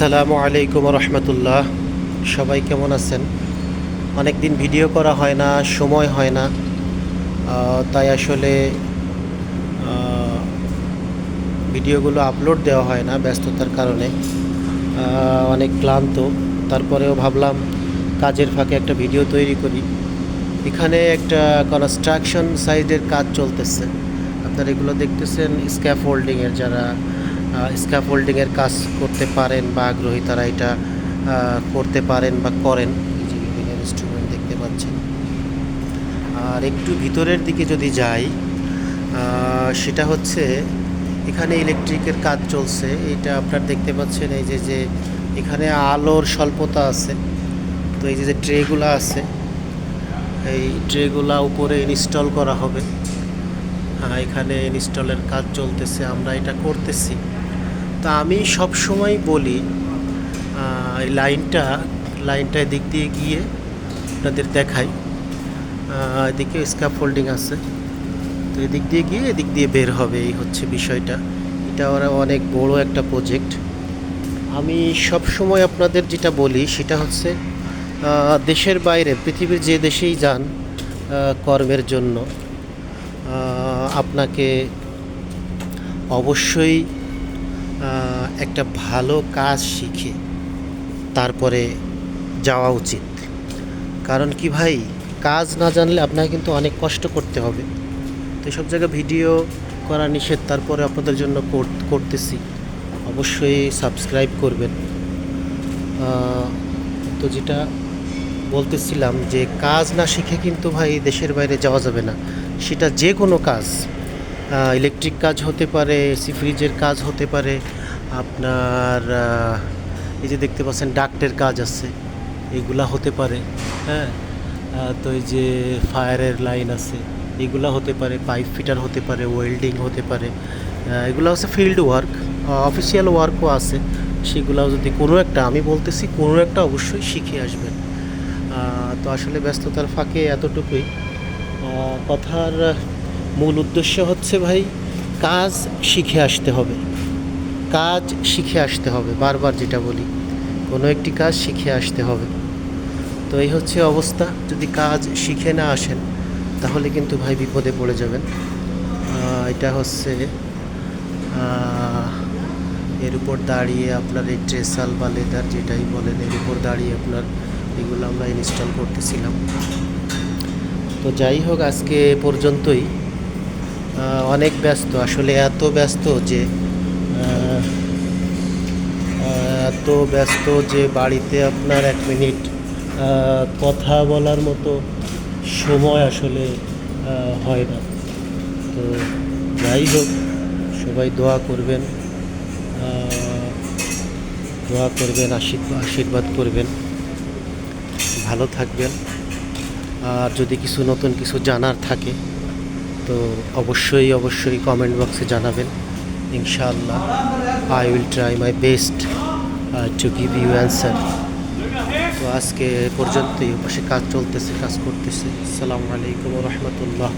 আসসালামু আলাইকুম রহমতুল্লাহ। সবাই কেমন আছেন? অনেক দিন ভিডিও করা হয় না, সময় হয় না। তাই আসলে ভিডিওগুলো আপলোড দেওয়া হয় না ব্যস্ততার কারণে। অনেক ক্লান্ত, তারপরেও ভাবলাম কাজের ফাঁকে একটা ভিডিও তৈরি করি। এখানে একটা কনস্ট্রাকশন সাইটের কাজ চলতেছে। আপনারা এগুলো দেখতেছেন স্ক্যাফোল্ডিংয়ের। যারা স্ক্যাফোল্ডিংয়ের কাজ করতে পারেন বা আগ্রহী, তারা এটা করতে পারেন বা করেন। এই যে বিভিন্ন ইনস্ট্রুমেন্ট দেখতে পাচ্ছেন। আর একটু ভিতরের দিকে যদি যাই, সেটা হচ্ছে এখানে ইলেকট্রিকের কাজ চলছে। এটা আপনারা দেখতে পাচ্ছেন, এই যে এখানে আলোর স্বল্পতা আছে। তো এই যে ট্রেগুলো আছে, এই ট্রেগুলা উপরে ইনস্টল করা হবে। এখানে ইনস্টলের কাজ চলতেছে, আমরা এটা করতেছি। তা আমি সব সময় বলি, এই লাইনটা এদিক দিয়ে গিয়ে আপনাদের দেখাই। এদিকে স্ক্যাফোল্ডিং আছে, তো এদিক দিয়ে গিয়ে এদিক দিয়ে বের হবে, এই হচ্ছে বিষয়টা। এটা ওরা অনেক বড় একটা প্রজেক্ট। আমি সব সময় আপনাদের যেটা বলি সেটা হচ্ছে, দেশের বাইরে পৃথিবীর যে দেশেই যান কর্মের জন্য, আপনাকে অবশ্যই একটা ভালো কাজ শিখে তারপরে যাওয়া উচিত। কারণ কি ভাই, কাজ না জানলে আপনাকে কিন্তু অনেক কষ্ট করতে হবে। তো এসব জায়গায় ভিডিও করা নিষেধ, তারপরে আপনাদের জন্য করতেছি। অবশ্যই সাবস্ক্রাইব করবেন। তো যেটা বলতেছিলাম, যে কাজ না শিখে কিন্তু ভাই দেশের বাইরে যাওয়া যাবে না। সেটা যে কোনো কাজ, ইলেকট্রিক কাজ হতে পারে, এসি ফ্রিজের কাজ হতে পারে, আপনার এই যে দেখতে পাচ্ছেন ডাক্টের কাজ আছে, এগুলা হতে পারে। হ্যাঁ, তো এই যে ফায়ারের লাইন আছে, এগুলা হতে পারে, পাইপ ফিটার হতে পারে, ওয়েল্ডিং হতে পারে। এগুলো হচ্ছে ফিল্ড ওয়ার্ক। অফিসিয়াল ওয়ার্কও আছে, সেগুলাও যদি কোনো একটা, আমি বলতেছি কোনো একটা অবশ্যই শিখে আসবেন। তো আসলে ব্যস্ততার ফাঁকে এতটুকুই। কথার মূল উদ্দেশ্য হচ্ছে ভাই, কাজ শিখে আসতে হবে। কাজ শিখে আসতে হবে, বারবার যেটা বলি, কোনো একটি কাজ শিখে আসতে হবে। তো এই হচ্ছে অবস্থা। যদি কাজ শিখে না আসেন তাহলে কিন্তু ভাই বিপদে পড়ে যাবেন। এটা হচ্ছে এর উপর দাঁড়িয়ে আপনার এই ট্রেসাল বা লেদার যেটাই বলেন, এর উপর দাঁড়িয়ে আপনার এগুলো আমরা ইনস্টল করতেছিলাম। তো যাই হোক, আজকে পর্যন্তই। অনেক ব্যস্ত, আসলে এত ব্যস্ত যে বাড়িতে আপনার 1 মিনিট কথা বলার মতো সময় আসলে হয় না। তো যাই হোক, সবাই দোয়া করবেন, আশীর্বাদ করবেন, ভালো থাকবেন। আর যদি নতুন কিছু জানার থাকে তো অবশ্যই কমেন্ট বক্সে জানাবেন। ইনশাআল্লাহ I will try my best to give you answer. তো আজকে পর্যন্তই। পাশে কাজ চলতেছে, কাজ করতেছে। আসসালামু আলাইকুম রহমতুল্লাহ।